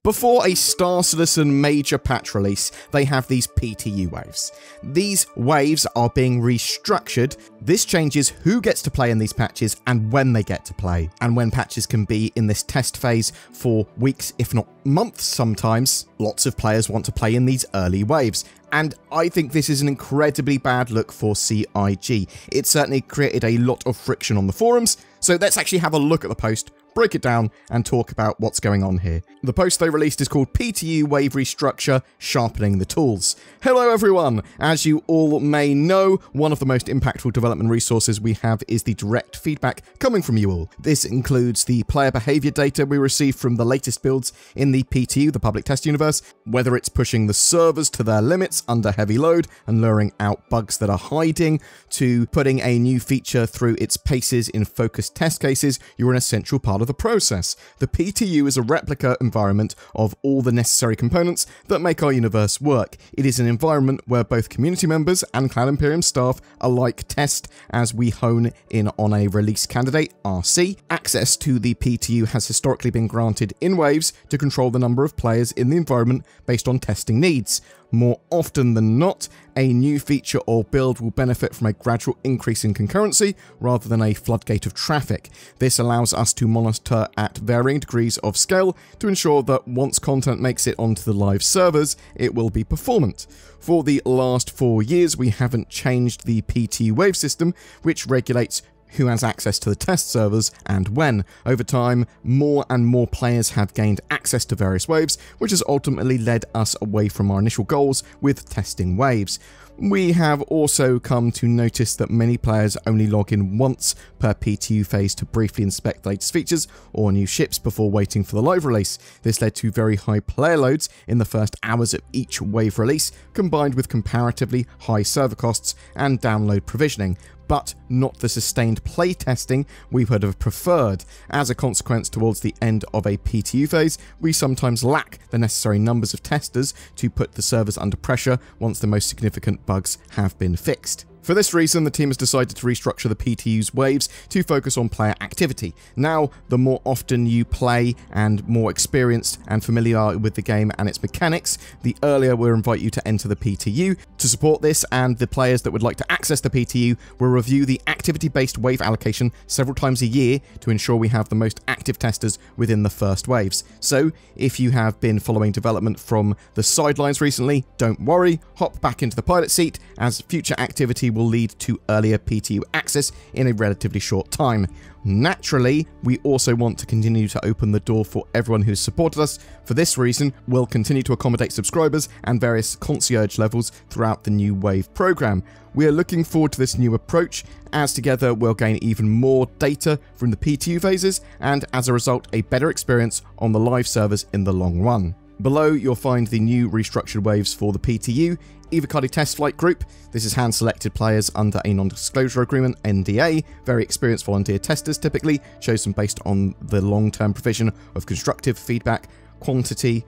Before a Star Citizen major patch release, they have these PTU waves. These waves are being restructured. This changes who gets to play in these patches and when they get to play, and when patches can be in this test phase for weeks, if not months sometimes. Lots of players want to play in these early waves, and I think this is an incredibly bad look for CIG. It certainly created a lot of friction on the forums, so let's actually have a look at the post, break it down, and talk about what's going on here. The post they released is called PTU Wave Restructure, Sharpening the Tools. Hello everyone! As you all may know, one of the most impactful development resources we have is the direct feedback coming from you all. This includes the player behavior data we receive from the latest builds in the PTU, the public test universe, whether it's pushing the servers to their limits under heavy load and luring out bugs that are hiding, to putting a new feature through its paces in focused test cases. You're an essential part of the process. The PTU is a replica environment of all the necessary components that make our universe work. It is an environment where both community members and Cloud Imperium staff alike test as we hone in on a release candidate, RC. Access to the PTU has historically been granted in waves to control the number of players in the environment based on testing needs. More often than not, a new feature or build will benefit from a gradual increase in concurrency rather than a floodgate of traffic. This allows us to monitor at varying degrees of scale to ensure that once content makes it onto the live servers, it will be performant. For the last 4 years, we haven't changed the PTU wave system, which regulates who has access to the test servers and when. Over time, more and more players have gained access to various waves, which has ultimately led us away from our initial goals with testing waves. We have also come to notice that many players only log in once per PTU phase to briefly inspect the latest features or new ships before waiting for the live release. This led to very high player loads in the first hours of each wave release, combined with comparatively high server costs and download provisioning, but not the sustained play testing we would have preferred. As a consequence, towards the end of a PTU phase, we sometimes lack the necessary numbers of testers to put the servers under pressure once the most significant bugs have been fixed. For this reason, the team has decided to restructure the PTU's waves to focus on player activity. Now, the more often you play and more experienced and familiar with the game and its mechanics, the earlier we'll invite you to enter the PTU. To support this, and the players that would like to access the PTU will review the activity-based wave allocation several times a year to ensure we have the most active testers within the first waves. So, if you have been following development from the sidelines recently, don't worry, hop back into the pilot seat, as future activity will lead to earlier PTU access in a relatively short time. Naturally, we also want to continue to open the door for everyone who's supported us. For this reason, we'll continue to accommodate subscribers and various concierge levels throughout the new Wave program. We are looking forward to this new approach, as together we'll gain even more data from the PTU phases, and as a result, a better experience on the live servers in the long run. Below, you'll find the new restructured waves for the PTU. Evocati Test Flight Group. This is hand-selected players under a non-disclosure agreement, NDA. Very experienced volunteer testers typically, chosen based on the long-term provision of constructive feedback, quality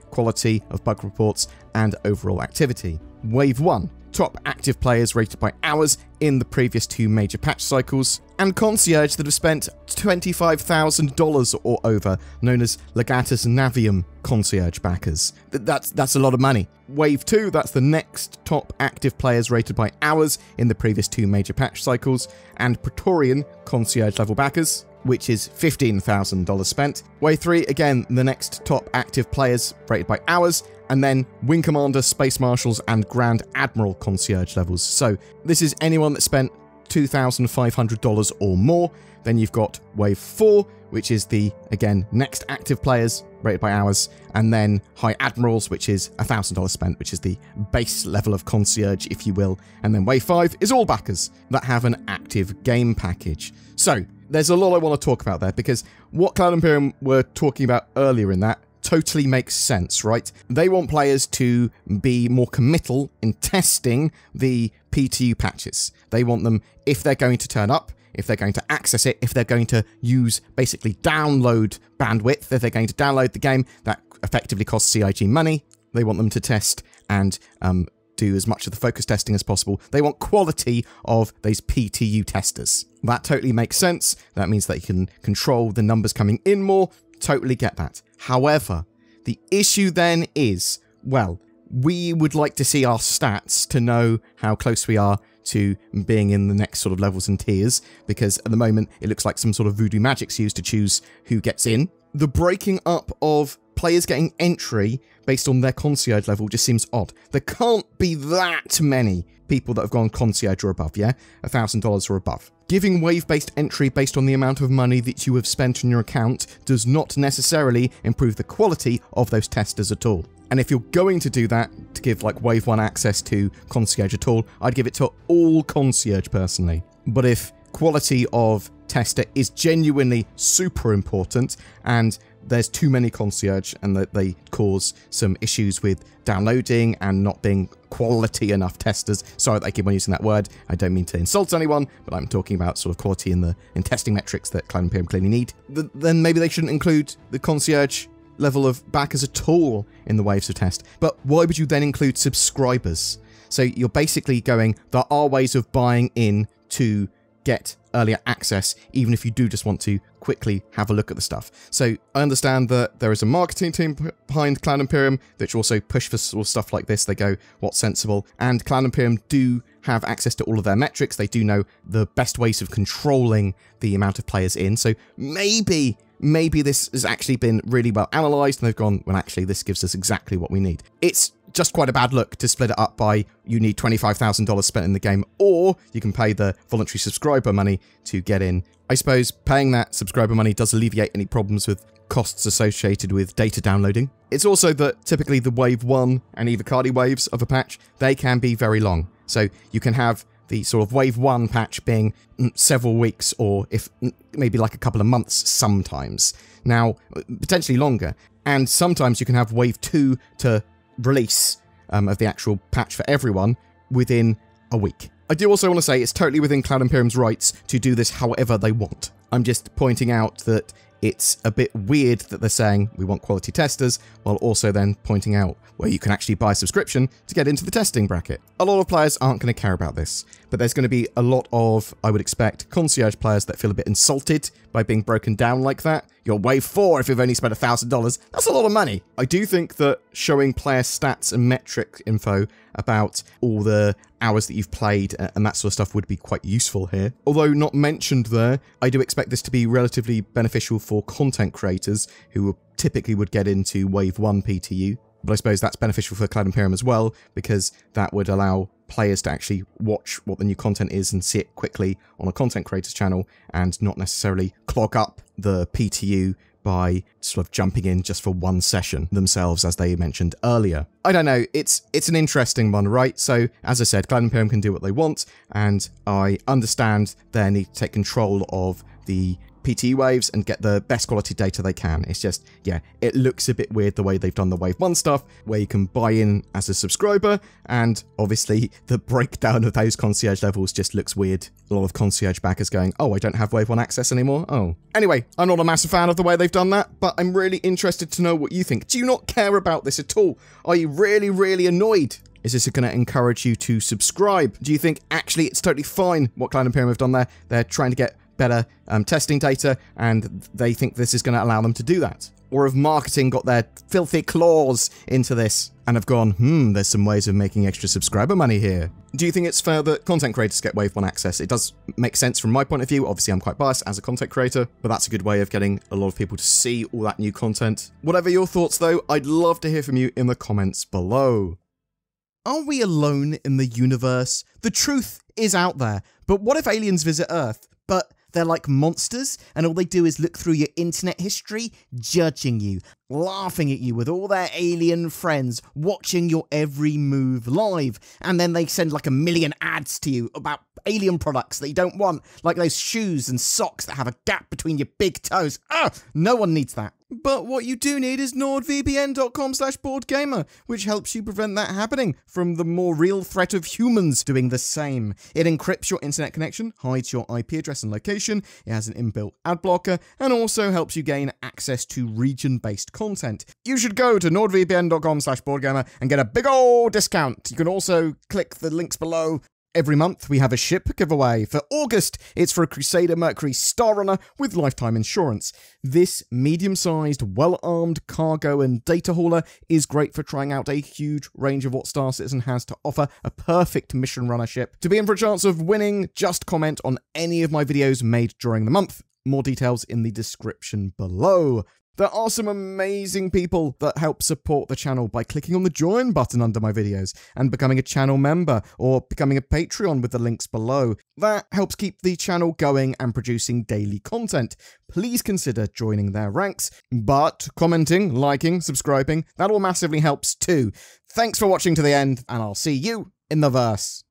of bug reports, and overall activity. Wave 1. Top active players rated by hours in the previous 2 major patch cycles, and concierge that have spent $25,000 or over, known as Legatus Navium concierge backers. That's a lot of money. Wave 2, that's the next top active players rated by hours in the previous 2 major patch cycles, and Praetorian concierge level backers, which is $15,000 spent. Wave 3, again, the next top active players rated by hours, and then Wing Commander, Space Marshals, and Grand Admiral concierge levels. So this is anyone that spent $2,500 or more. Then you've got Wave 4, which is the, again, next active players rated by hours, and then High Admirals, which is $1,000 spent, which is the base level of concierge, if you will. And then Wave 5 is all backers that have an active game package. So there's a lot I want to talk about there, because what Cloud Imperium were talking about earlier in that totally makes sense, right? They want players to be more committal in testing the PTU patches. They want them, if they're going to turn up, if they're going to access it, if they're going to use basically download bandwidth, if they're going to download the game, that effectively costs CIG money. They want them to test and do as much of the focus testing as possible. They want quality of these PTU testers. That totally makes sense. That means they can control the numbers coming in more. Totally get that. However, The issue then is, well, we would like to see our stats to know how close we are to being in the next sort of levels and tiers, because at the moment it looks like some sort of voodoo magic's used to choose who gets in. The breaking up of players getting entry based on their concierge level just seems odd. There can't be that many people that have gone concierge or above, yeah? $1,000 or above. Giving wave-based entry based on the amount of money that you have spent on your account does not necessarily improve the quality of those testers at all. And if you're going to do that, to give like Wave 1 access to concierge at all, I'd give it to all concierge personally. But if quality of tester is genuinely super important and there's too many concierge and that they cause some issues with downloading and not being quality enough testers. Sorry that I keep on using that word. I don't mean to insult anyone, but I'm talking about sort of quality in testing metrics that Cloud Imperium clearly need. Then maybe they shouldn't include the concierge level of backers at all in the waves of test. But why would you then include subscribers? So you're basically going, there are ways of buying in to get earlier access, even if you do just want to quickly have a look at the stuff. So I understand that there is a marketing team behind Cloud Imperium that also push for sort of stuff like this. They go, what's sensible? And Cloud Imperium do have access to all of their metrics. They do know the best ways of controlling the amount of players in. So maybe this has actually been really well analysed and they've gone, well, actually, this gives us exactly what we need. It's just quite a bad look to split it up by you need $25,000 spent in the game, or you can pay the voluntary subscriber money to get in. I suppose paying that subscriber money does alleviate any problems with costs associated with data downloading. It's also that typically the Wave 1 and Evocati waves of a patch, they can be very long. So you can have the sort of Wave 1 patch being several weeks or if maybe like a couple of months sometimes. Now, potentially longer. And sometimes you can have Wave 2 to release of the actual patch for everyone within a week. I do also want to say it's totally within Cloud Imperium's rights to do this however they want. I'm just pointing out that it's a bit weird that they're saying we want quality testers, while also then pointing out where you can actually buy a subscription to get into the testing bracket. A lot of players aren't going to care about this, but there's going to be a lot of, I would expect, concierge players that feel a bit insulted by being broken down like that. You're Wave 4 if you've only spent $1,000. That's a lot of money. I do think that showing player stats and metric info about all the hours that you've played and that sort of stuff would be quite useful here. Although not mentioned there, I do expect this to be relatively beneficial for content creators who typically would get into Wave 1 PTU. But I suppose that's beneficial for Cloud Imperium as well, because that would allow players to actually watch what the new content is and see it quickly on a content creator's channel and not necessarily clog up the PTU by sort of jumping in just for one session themselves, as they mentioned earlier. I don't know, it's an interesting one, right? So, as I said, Cloud Imperium can do what they want, and I understand they need to take control of the PT waves and get the best quality data they can. It's just, yeah, it looks a bit weird the way they've done the Wave 1 stuff, where you can buy in as a subscriber, and obviously the breakdown of those concierge levels just looks weird. A lot of concierge backers going, oh, I don't have Wave 1 access anymore? Oh. Anyway, I'm not a massive fan of the way they've done that, but I'm really interested to know what you think. Do you not care about this at all? Are you really, really annoyed? Is this going to encourage you to subscribe? Do you think, actually, it's totally fine what Cloud Imperium have done there? They're trying to get better testing data, and they think this is going to allow them to do that? Or have marketing got their filthy claws into this and have gone, there's some ways of making extra subscriber money here? Do you think it's fair that content creators get Wave 1 access? It does make sense from my point of view. Obviously, I'm quite biased as a content creator, but that's a good way of getting a lot of people to see all that new content. Whatever your thoughts, though, I'd love to hear from you in the comments below. Are we alone in the universe? The truth is out there, but what if aliens visit Earth? But they're like monsters, and all they do is look through your internet history, judging you, laughing at you with all their alien friends, watching your every move live, and then they send like 1 million ads to you about alien products that you don't want, like those shoes and socks that have a gap between your big toes. No one needs that. But what you do need is nordvpn.com/boardgamer, which helps you prevent that happening from the more real threat of humans doing the same. It encrypts your internet connection, hides your IP address and location, it has an inbuilt ad blocker, and also helps you gain access to region-based content. You should go to nordvpn.com/boardgamer and get a big ol' discount. You can also click the links below. Every month, we have a ship giveaway. For August, it's for a Crusader Mercury Star Runner with lifetime insurance. This medium-sized, well-armed cargo and data hauler is great for trying out a huge range of what Star Citizen has to offer, a perfect mission runner ship. To be in for a chance of winning, just comment on any of my videos made during the month. More details in the description below. There are some amazing people that help support the channel by clicking on the join button under my videos and becoming a channel member or becoming a Patreon with the links below. That helps keep the channel going and producing daily content. Please consider joining their ranks, but commenting, liking, subscribing, that all massively helps too. Thanks for watching to the end, and I'll see you in the verse.